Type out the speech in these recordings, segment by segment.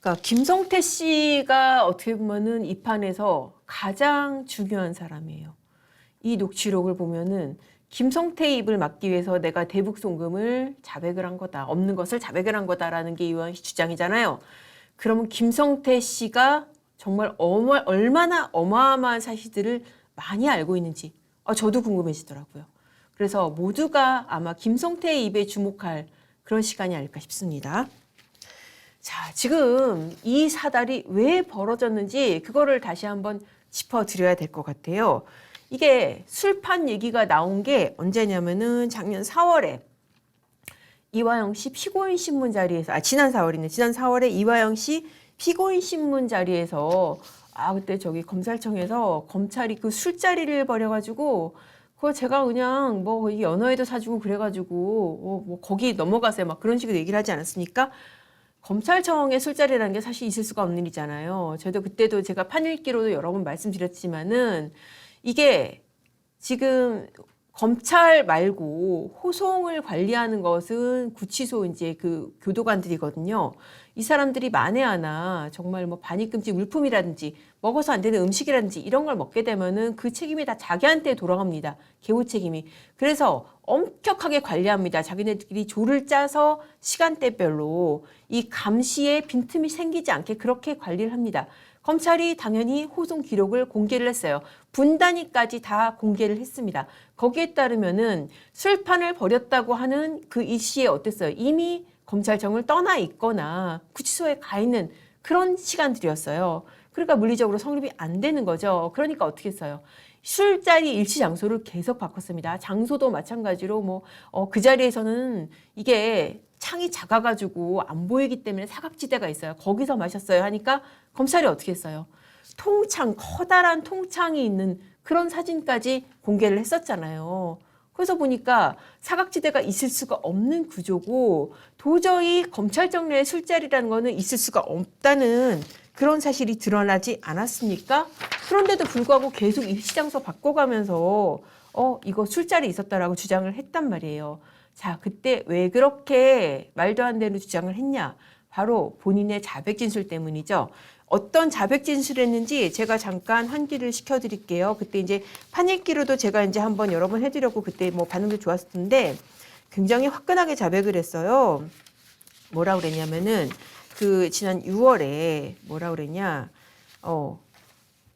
그러니까 김성태 씨가 어떻게 보면은 이 판에서 가장 중요한 사람이에요. 이 녹취록을 보면은 김성태의 입을 막기 위해서 내가 대북 송금을 자백을 한 거다. 없는 것을 자백을 한 거다라는 게 이완희 씨 주장이잖아요. 그러면 김성태 씨가 정말 얼마나 어마어마한 사실들을 많이 알고 있는지 저도 궁금해지더라고요. 그래서 모두가 아마 김성태의 입에 주목할 그런 시간이 아닐까 싶습니다. 자, 지금 이 사달이 왜 벌어졌는지 그거를 다시 한번 짚어드려야 될 것 같아요. 이게 술판 얘기가 나온 게 언제냐면은 작년 4월에 이화영 씨 피고인 신문 자리에서, 지난 4월이네. 지난 4월에 이화영 씨 피고인 신문 자리에서, 그때 저기 검찰청에서 검찰이 그 술자리를 벌여가지고, 그거 제가 그냥 뭐 연어에도 사주고 그래가지고, 뭐 거기 넘어가세요. 막 그런 식으로 얘기를 하지 않았습니까? 검찰청의 술자리라는 게 사실 있을 수가 없는 일이잖아요. 저도 그때도 제가 판읽기로도 여러 번 말씀드렸지만은 이게 지금 검찰 말고 호송을 관리하는 것은 구치소 이제 그 교도관들이거든요. 이 사람들이 만에 하나 정말 뭐 반입금지 물품이라든지 먹어서 안 되는 음식이라든지 이런 걸 먹게 되면은 그 책임이 다 자기한테 돌아갑니다. 개호 책임이. 그래서 엄격하게 관리합니다. 자기네들끼리 조를 짜서 시간대별로 이 감시에 빈틈이 생기지 않게 그렇게 관리를 합니다. 검찰이 당연히 호송 기록을 공개를 했어요. 분단위까지 다 공개를 했습니다. 거기에 따르면은 술판을 벌였다고 하는 그 일시에 어땠어요? 이미 검찰청을 떠나 있거나 구치소에 가 있는 그런 시간들이었어요. 그러니까 물리적으로 성립이 안 되는 거죠. 그러니까 어떻게 했어요? 술자리 일시 장소를 계속 바꿨습니다. 장소도 마찬가지로 그 자리에서는 이게 창이 작아가지고 안 보이기 때문에 사각지대가 있어요. 거기서 마셨어요 하니까 검찰이 어떻게 했어요? 커다란 통창이 있는 그런 사진까지 공개를 했었잖아요. 그래서 보니까 사각지대가 있을 수가 없는 구조고 도저히 검찰청 내에 술자리라는 거는 있을 수가 없다는 그런 사실이 드러나지 않았습니까? 그런데도 불구하고 계속 입시장소 바꿔가면서 이거 술자리 있었다라고 주장을 했단 말이에요. 자, 그때 왜 그렇게 말도 안 되는 주장을 했냐? 바로 본인의 자백 진술 때문이죠. 어떤 자백 진술을 했는지 제가 잠깐 환기를 시켜드릴게요. 그때 이제 판읽기로도 제가 이제 한번 여러 번 해드렸고 그때 뭐 반응도 좋았을 텐데 굉장히 화끈하게 자백을 했어요. 뭐라 그랬냐면은 그 지난 6월에 뭐라 그랬냐?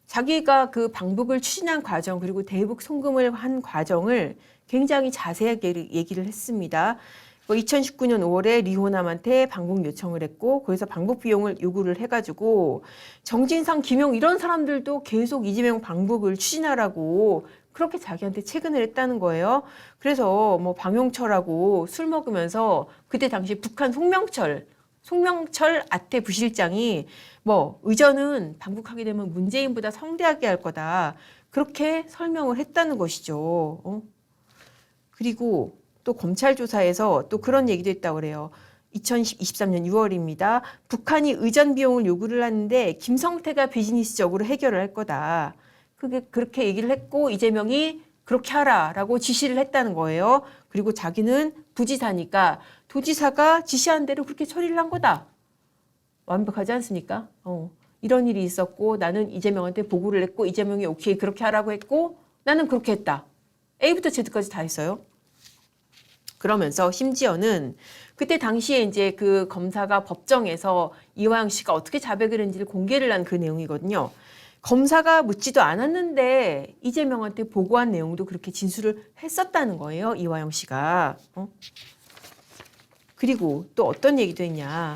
자기가 그 방북을 추진한 과정 그리고 대북 송금을 한 과정을 굉장히 자세하게 얘기를 했습니다. 2019년 5월에 리호남한테 방북 요청을 했고 거기서 방북 비용을 요구를 해가지고 정진상, 김용 이런 사람들도 계속 이재명 방북을 추진하라고 그렇게 자기한테 체근을 했다는 거예요. 그래서 뭐 방용철하고 술 먹으면서 그때 당시 북한 송명철 아태 부실장이 의전은 방북하게 되면 문재인보다 성대하게 할 거다. 그렇게 설명을 했다는 것이죠. 그리고 또 검찰 조사에서 또 그런 얘기도 했다고 그래요. 2023년 6월입니다. 북한이 의전 비용을 요구를 하는데 김성태가 비즈니스적으로 해결을 할 거다. 그렇게 얘기를 했고 이재명이 그렇게 하라라고 지시를 했다는 거예요. 그리고 자기는 부지사니까 도지사가 지시한 대로 그렇게 처리를 한 거다. 완벽하지 않습니까? 이런 일이 있었고 나는 이재명한테 보고를 했고 이재명이 오케이 그렇게 하라고 했고 나는 그렇게 했다. A부터 Z까지 다 했어요. 그러면서 심지어는 그때 당시에 이제 그 검사가 법정에서 이화영 씨가 어떻게 자백을 했는지를 공개를 한 그 내용이거든요. 검사가 묻지도 않았는데 이재명한테 보고한 내용도 그렇게 진술을 했었다는 거예요. 이화영 씨가. 그리고 또 어떤 얘기도 했냐.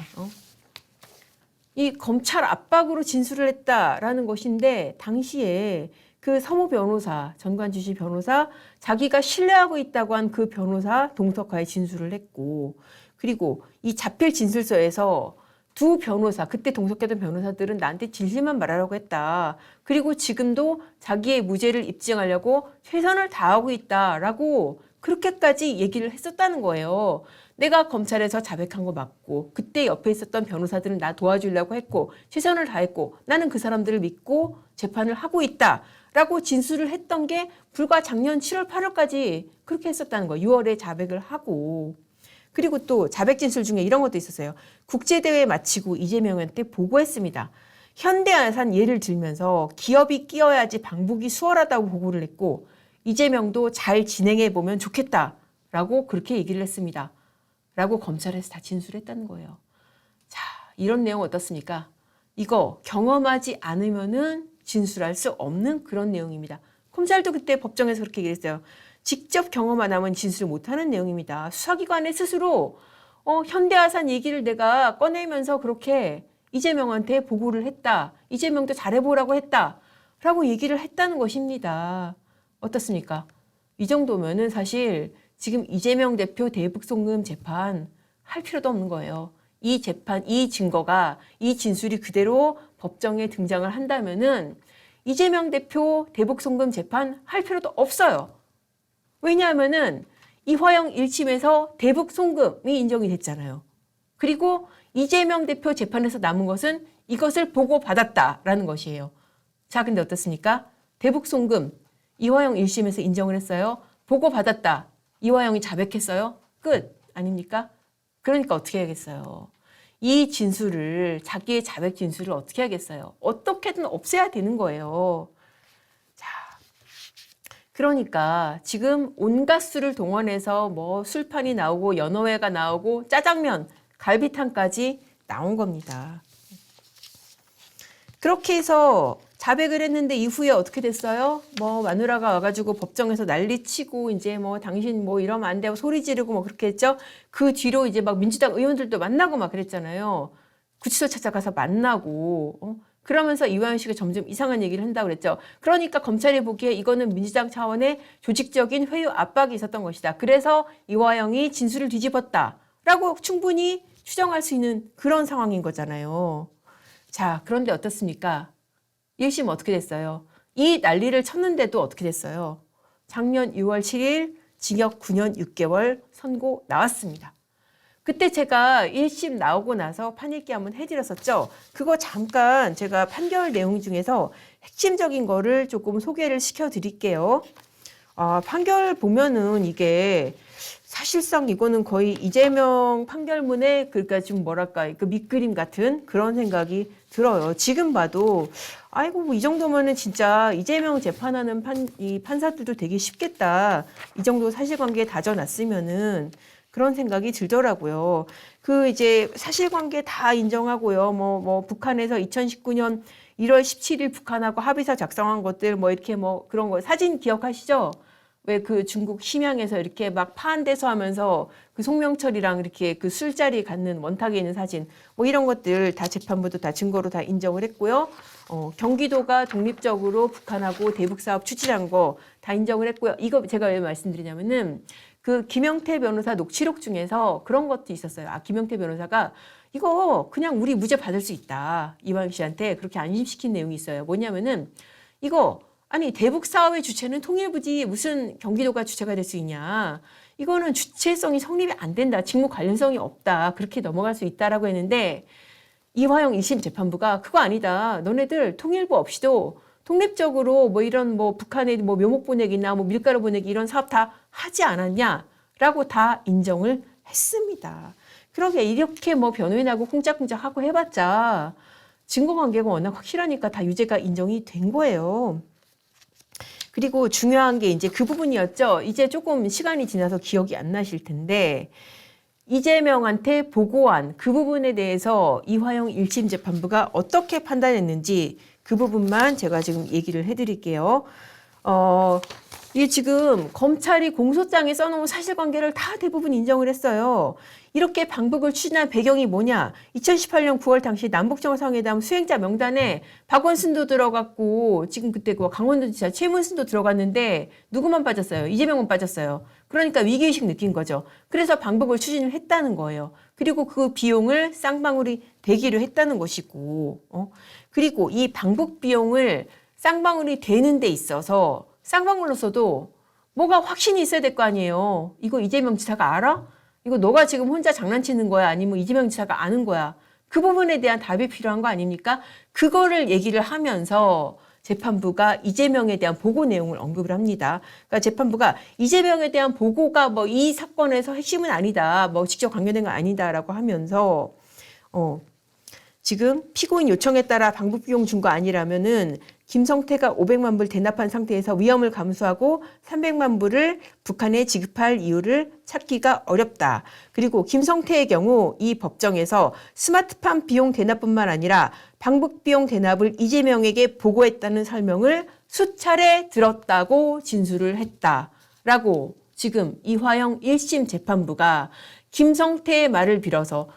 이 검찰 압박으로 진술을 했다라는 것인데 당시에 그 서모 변호사, 전관주시 변호사, 자기가 신뢰하고 있다고 한 그 변호사 동석하에 진술을 했고 그리고 이 자필 진술서에서 두 변호사, 그때 동석했던 변호사들은 나한테 진실만 말하라고 했다. 그리고 지금도 자기의 무죄를 입증하려고 최선을 다하고 있다라고 그렇게까지 얘기를 했었다는 거예요. 내가 검찰에서 자백한 거 맞고 그때 옆에 있었던 변호사들은 나 도와주려고 했고 최선을 다했고 나는 그 사람들을 믿고 재판을 하고 있다라고 진술을 했던 게 불과 작년 7월 8월까지 그렇게 했었다는 거예요. 6월에 자백을 하고 그리고 또 자백 진술 중에 이런 것도 있었어요. 국제대회 마치고 이재명한테 보고했습니다. 현대아산 예를 들면서 기업이 끼어야지 방북이 수월하다고 보고를 했고 이재명도 잘 진행해보면 좋겠다라고 그렇게 얘기를 했습니다. 라고 검찰에서 다 진술했다는 거예요. 자, 이런 내용 어떻습니까? 이거 경험하지 않으면은 진술할 수 없는 그런 내용입니다. 검찰도 그때 법정에서 그렇게 얘기했어요. 직접 경험 안 하면 진술 못하는 내용입니다. 수사기관에 스스로 현대아산 얘기를 내가 꺼내면서 그렇게 이재명한테 보고를 했다. 이재명도 잘해보라고 했다. 라고 얘기를 했다는 것입니다. 어떻습니까? 이 정도면은 사실 지금 이재명 대표 대북 송금 재판 할 필요도 없는 거예요. 이 재판, 이 증거가, 이 진술이 그대로 법정에 등장을 한다면은 이재명 대표 대북 송금 재판 할 필요도 없어요. 왜냐하면은 이화영 1심에서 대북 송금이 인정이 됐잖아요. 그리고 이재명 대표 재판에서 남은 것은 이것을 보고받았다라는 것이에요. 자, 근데 어떻습니까? 대북 송금 이화영 1심에서 인정을 했어요. 보고받았다. 이화영이 자백했어요. 끝 아닙니까? 그러니까 어떻게 해야겠어요? 이 진술을, 자기의 자백 진술을 어떻게 하겠어요? 어떻게든 없애야 되는 거예요. 자, 그러니까 지금 온갖 수를 동원해서 뭐 술판이 나오고 연어회가 나오고 짜장면, 갈비탕까지 나온 겁니다. 그렇게 해서 자백을 했는데 이후에 어떻게 됐어요? 뭐 마누라가 와가지고 법정에서 난리치고 이제 뭐 당신 뭐 이러면 안 되고 소리 지르고 뭐 그렇게 했죠. 그 뒤로 이제 막 민주당 의원들도 만나고 막 그랬잖아요. 구치소 찾아가서 만나고 그러면서 이화영 씨가 점점 이상한 얘기를 한다고 그랬죠. 그러니까 검찰이 보기에 이거는 민주당 차원의 조직적인 회유 압박이 있었던 것이다. 그래서 이화영이 진술을 뒤집었다라고 충분히 추정할 수 있는 그런 상황인 거잖아요. 자, 그런데 어떻습니까? 1심 어떻게 됐어요? 이 난리를 쳤는데도 어떻게 됐어요? 작년 6월 7일 징역 9년 6개월 선고 나왔습니다. 그때 제가 1심 나오고 나서 판읽기 한번 해드렸었죠. 그거 잠깐 제가 판결 내용 중에서 핵심적인 거를 조금 소개를 시켜드릴게요. 판결 보면은 이게 사실상 이거는 거의 이재명 판결문의 그러니까 좀 뭐랄까 그 밑그림 같은 그런 생각이 들어요. 지금 봐도 아이고 뭐 이 정도면은 진짜 이재명 재판하는 이 판사들도 되게 쉽겠다. 이 정도 사실관계 다져놨으면은 그런 생각이 들더라고요. 그 이제 사실관계 다 인정하고요. 뭐 북한에서 2019년 1월 17일 북한하고 합의서 작성한 것들 뭐 이렇게 뭐 그런 거 사진 기억하시죠? 왜 그 중국 심양에서 이렇게 막 파한대소 하면서 그 송명철이랑 이렇게 그 술자리 갖는 원탁에 있는 사진 뭐 이런 것들 다 재판부도 다 증거로 다 인정을 했고요. 경기도가 독립적으로 북한하고 대북 사업 추진한 거 다 인정을 했고요. 이거 제가 왜 말씀드리냐면은 그 김영태 변호사 녹취록 중에서 그런 것도 있었어요. 김영태 변호사가 이거 그냥 우리 무죄 받을 수 있다. 이화영 씨한테 그렇게 안심시킨 내용이 있어요. 뭐냐면은 이거 아니 대북 사업의 주체는 통일부지 무슨 경기도가 주체가 될 수 있냐. 이거는 주체성이 성립이 안 된다. 직무 관련성이 없다. 그렇게 넘어갈 수 있다라고 했는데 이화영 1심 재판부가 그거 아니다. 너네들 통일부 없이도 독립적으로 뭐 이런 뭐 북한의 뭐 묘목 보내기나 뭐 밀가루 보내기 이런 사업 다 하지 않았냐라고 다 인정을 했습니다. 그러게 이렇게 뭐 변호인하고 쿵짝쿵짝 하고 해봤자 증거관계가 워낙 확실하니까 다 유죄가 인정이 된 거예요. 그리고 중요한 게 이제 그 부분이었죠. 이제 조금 시간이 지나서 기억이 안 나실 텐데 이재명한테 보고한 그 부분에 대해서 이화영 1심 재판부가 어떻게 판단했는지 그 부분만 제가 지금 얘기를 해드릴게요. 이게 지금 검찰이 공소장에 써놓은 사실관계를 다 대부분 인정을 했어요. 이렇게 방북을 추진한 배경이 뭐냐? 2018년 9월 당시 남북정상회담 수행자 명단에 박원순도 들어갔고 지금 그때 그 강원도지사 최문순도 들어갔는데 누구만 빠졌어요? 이재명은 빠졌어요. 그러니까 위기의식 느낀 거죠. 그래서 방북을 추진을 했다는 거예요. 그리고 그 비용을 쌍방울이 대기를 했다는 것이고 그리고 이 방북 비용을 쌍방울이 되는 데 있어서 쌍방울로서도 뭐가 확신이 있어야 될 거 아니에요. 이거 이재명 지사가 알아? 이거 너가 지금 혼자 장난치는 거야? 아니면 이재명 지사가 아는 거야? 그 부분에 대한 답이 필요한 거 아닙니까? 그거를 얘기를 하면서 재판부가 이재명에 대한 보고 내용을 언급을 합니다. 그러니까 재판부가 이재명에 대한 보고가 뭐 이 사건에서 핵심은 아니다, 뭐 직접 관계된 건 아니다라고 하면서 지금 피고인 요청에 따라 방북비용 준 거 아니라면은 김성태가 500만 불 대납한 상태에서 위험을 감수하고 300만 불을 북한에 지급할 이유를 찾기가 어렵다. 그리고 김성태의 경우 이 법정에서 스마트팜 비용 대납뿐만 아니라 방북비용 대납을 이재명에게 보고했다는 설명을 수차례 들었다고 진술을 했다라고 지금 이화영 1심 재판부가 김성태의 말을 빌어서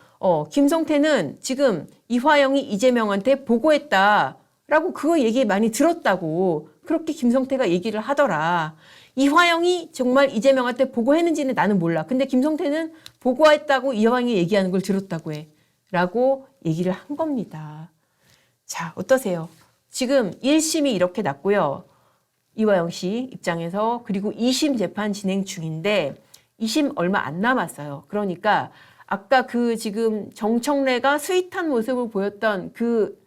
김성태는 지금 이화영이 이재명한테 보고했다라고 그거 얘기 많이 들었다고 그렇게 김성태가 얘기를 하더라. 이화영이 정말 이재명한테 보고했는지는 나는 몰라. 근데 김성태는 보고했다고 이화영이 얘기하는 걸 들었다고 해. 라고 얘기를 한 겁니다. 자, 어떠세요? 지금 1심이 이렇게 났고요. 이화영 씨 입장에서. 그리고 2심 재판 진행 중인데 2심 얼마 안 남았어요. 그러니까 아까 그 지금 정청래가 스윗한 모습을 보였던 그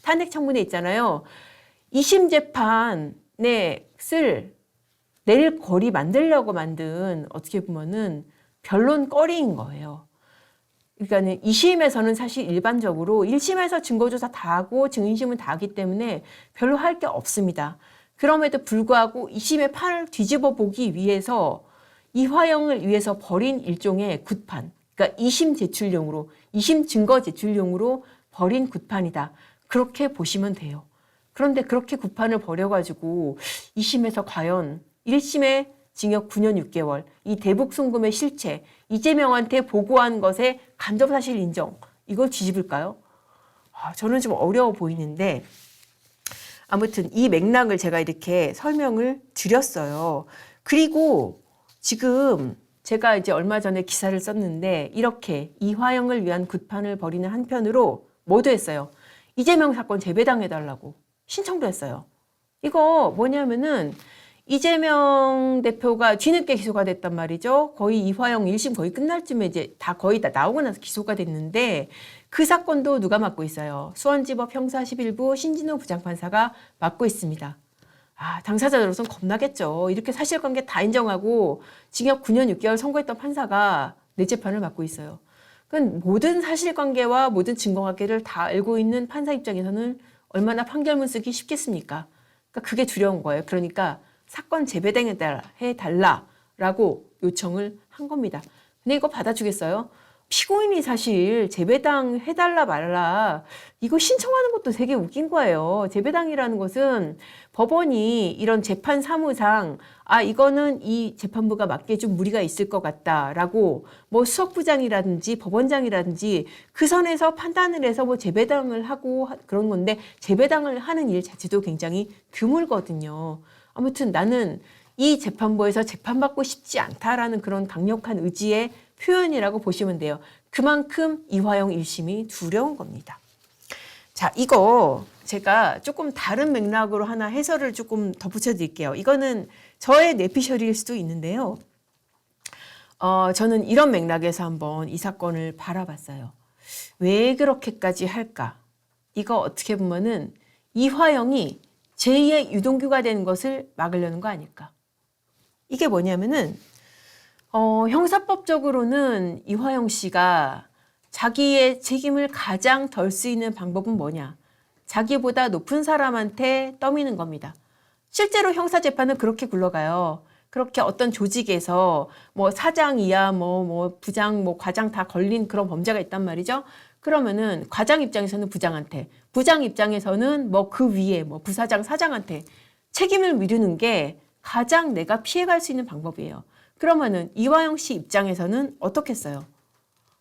탄핵 청문회 있잖아요. 2심 재판에 내릴 거리 만들려고 만든 어떻게 보면은 변론거리인 거예요. 그러니까는 2심에서는 사실 일반적으로 1심에서 증거조사 다 하고 증인심은 다 하기 때문에 별로 할 게 없습니다. 그럼에도 불구하고 2심의 판을 뒤집어 보기 위해서 이화영을 위해서 벌인 일종의 굿판, 그러니까 2심 제출용으로, 2심 증거 제출용으로 벌인 굿판이다. 그렇게 보시면 돼요. 그런데 그렇게 굿판을 벌여가지고 2심에서 과연 1심에 징역 9년 6개월, 이 대북 송금의 실체, 이재명한테 보고한 것의 간접사실 인정, 이걸 뒤집을까요? 저는 좀 어려워 보이는데 아무튼 이 맥락을 제가 이렇게 설명을 드렸어요. 그리고 지금 제가 이제 얼마 전에 기사를 썼는데 이렇게 이화영을 위한 굿판을 벌이는 한편으로 뭐도 했어요. 이재명 사건 재배당해달라고 신청도 했어요. 이거 뭐냐면은 이재명 대표가 뒤늦게 기소가 됐단 말이죠. 거의 이화영 1심 거의 끝날 쯤에 이제 거의 다 나오고 나서 기소가 됐는데 그 사건도 누가 맡고 있어요? 수원지법 형사 11부 신진호 부장판사가 맡고 있습니다. 당사자로서는 겁나겠죠. 이렇게 사실관계 다 인정하고 징역 9년 6개월 선고했던 판사가 내 재판을 맡고 있어요. 그건 모든 사실관계와 모든 증거관계를 다 알고 있는 판사 입장에서는 얼마나 판결문 쓰기 쉽겠습니까? 그러니까 그게 두려운 거예요. 그러니까 사건 재배당해달라라고 요청을 한 겁니다. 근데 이거 받아주겠어요? 피고인이 사실 재배당 해달라 말라 이거 신청하는 것도 되게 웃긴 거예요. 재배당이라는 것은 법원이 이런 재판 사무상 이거는 이 재판부가 맡기에 좀 무리가 있을 것 같다라고 뭐 수석부장이라든지 법원장이라든지 그 선에서 판단을 해서 뭐 재배당을 하고 그런 건데 재배당을 하는 일 자체도 굉장히 드물거든요. 아무튼 나는 이 재판부에서 재판받고 싶지 않다라는 그런 강력한 의지의 표현이라고 보시면 돼요. 그만큼 이화영 1심이 두려운 겁니다. 자, 이거 제가 조금 다른 맥락으로 하나 해설을 조금 덧붙여 드릴게요. 이거는 저의 뇌피셜일 수도 있는데요. 저는 이런 맥락에서 한번 이 사건을 바라봤어요. 왜 그렇게까지 할까? 이거 어떻게 보면은 이화영이 제2의 유동규가 되는 것을 막으려는 거 아닐까? 이게 뭐냐면은 형사법적으로는 이화영 씨가 자기의 책임을 가장 덜 수 있는 방법은 뭐냐? 자기보다 높은 사람한테 떠미는 겁니다. 실제로 형사재판은 그렇게 굴러가요. 그렇게 어떤 조직에서 뭐 사장 이하 뭐 부장 뭐 과장 다 걸린 그런 범죄가 있단 말이죠. 그러면은 과장 입장에서는 부장한테, 부장 입장에서는 뭐 그 위에 뭐 부사장 사장한테 책임을 미루는 게 가장 내가 피해갈 수 있는 방법이에요. 그러면은 이화영 씨 입장에서는 어떻겠어요?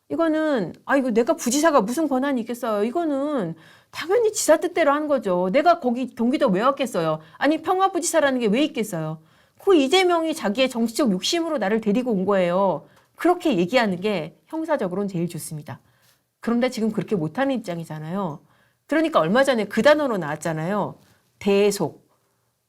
이거는 이거 내가 부지사가 무슨 권한이 있겠어요? 이거는 당연히 지사 뜻대로 한 거죠. 내가 거기 경기도 왜 왔겠어요? 아니 평화부지사라는 게 왜 있겠어요? 그 이재명이 자기의 정치적 욕심으로 나를 데리고 온 거예요. 그렇게 얘기하는 게 형사적으로는 제일 좋습니다. 그런데 지금 그렇게 못하는 입장이잖아요. 그러니까 얼마 전에 그 단어로 나왔잖아요. 대속.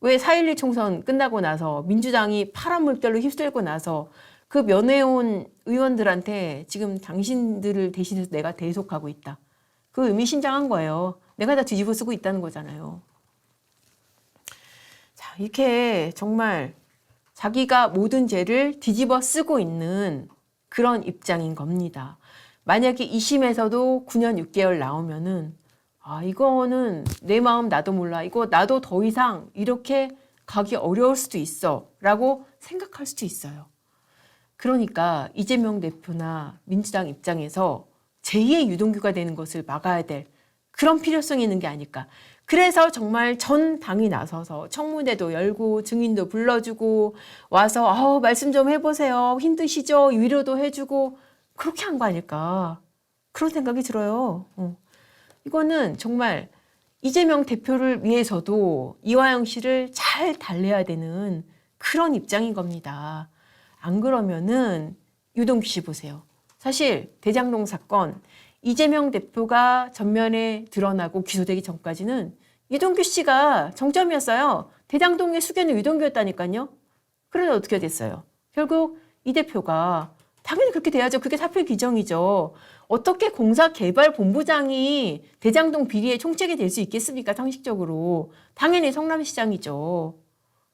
왜 4.11 총선 끝나고 나서 민주당이 파란 물결로 휩쓸고 나서 그 면회온 의원들한테 지금 당신들을 대신해서 내가 대속하고 있다. 그 의미심장한 거예요. 내가 다 뒤집어 쓰고 있다는 거잖아요. 이렇게 정말 자기가 모든 죄를 뒤집어 쓰고 있는 그런 입장인 겁니다. 만약에 2심에서도 9년 6개월 나오면은 이거는 내 마음 나도 몰라. 이거 나도 더 이상 이렇게 가기 어려울 수도 있어. 라고 생각할 수도 있어요. 그러니까 이재명 대표나 민주당 입장에서 제2의 유동규가 되는 것을 막아야 될 그런 필요성이 있는 게 아닐까. 그래서 정말 전 당이 나서서 청문회도 열고 증인도 불러주고 와서 말씀 좀 해보세요. 힘드시죠? 위로도 해주고 그렇게 한 거 아닐까. 그런 생각이 들어요. 이거는 정말 이재명 대표를 위해서도 이화영 씨를 잘 달래야 되는 그런 입장인 겁니다. 안 그러면은 유동규 씨 보세요. 사실 대장동 사건 이재명 대표가 전면에 드러나고 기소되기 전까지는 유동규 씨가 정점이었어요. 대장동의 수괴는 유동규였다니까요. 그런데 어떻게 됐어요? 결국 이 대표가 당연히 그렇게 돼야죠. 그게 사표 규정이죠. 어떻게 공사개발본부장이 대장동 비리의 총책이 될 수 있겠습니까? 상식적으로. 당연히 성남시장이죠.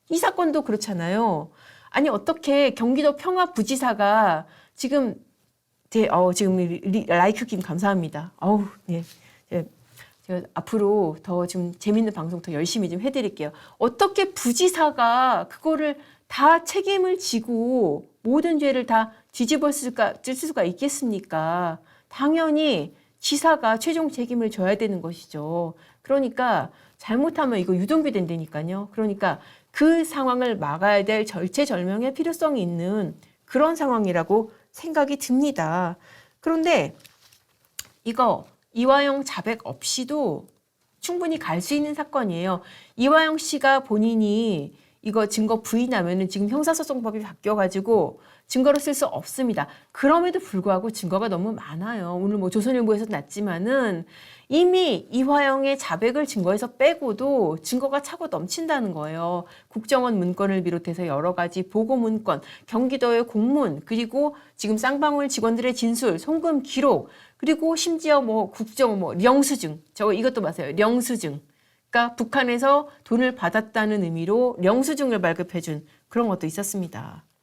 이 사건도 그렇잖아요. 아니 어떻게 경기도 평화부지사가 지금 지금 라이크 김 감사합니다. 네. 제가 앞으로 더 좀 재밌는 방송 더 열심히 좀 해드릴게요. 어떻게 부지사가 그거를 다 책임을 지고 모든 죄를 다 뒤집어 쓸 수가 있겠습니까? 당연히 지사가 최종 책임을 져야 되는 것이죠. 그러니까 잘못하면 이거 유동규 된다니까요. 그러니까 그 상황을 막아야 될 절체절명의 필요성이 있는 그런 상황이라고 생각이 듭니다. 그런데 이거 이화영 자백 없이도 충분히 갈 수 있는 사건이에요. 이화영 씨가 본인이 이거 증거 부인하면은 지금 형사소송법이 바뀌어가지고 증거로 쓸 수 없습니다. 그럼에도 불구하고 증거가 너무 많아요. 오늘 뭐 조선일보에서 났지만은 이미 이화영의 자백을 증거에서 빼고도 증거가 차고 넘친다는 거예요. 국정원 문건을 비롯해서 여러 가지 보고 문건, 경기도의 공문, 그리고 지금 쌍방울 직원들의 진술, 송금 기록, 그리고 심지어 뭐 국정 영수증, 이것도 맞아요. 영수증. 그러니까 북한에서 돈을 받았다는 의미로 영수증을 발급해준 그런 것도 있었습니다.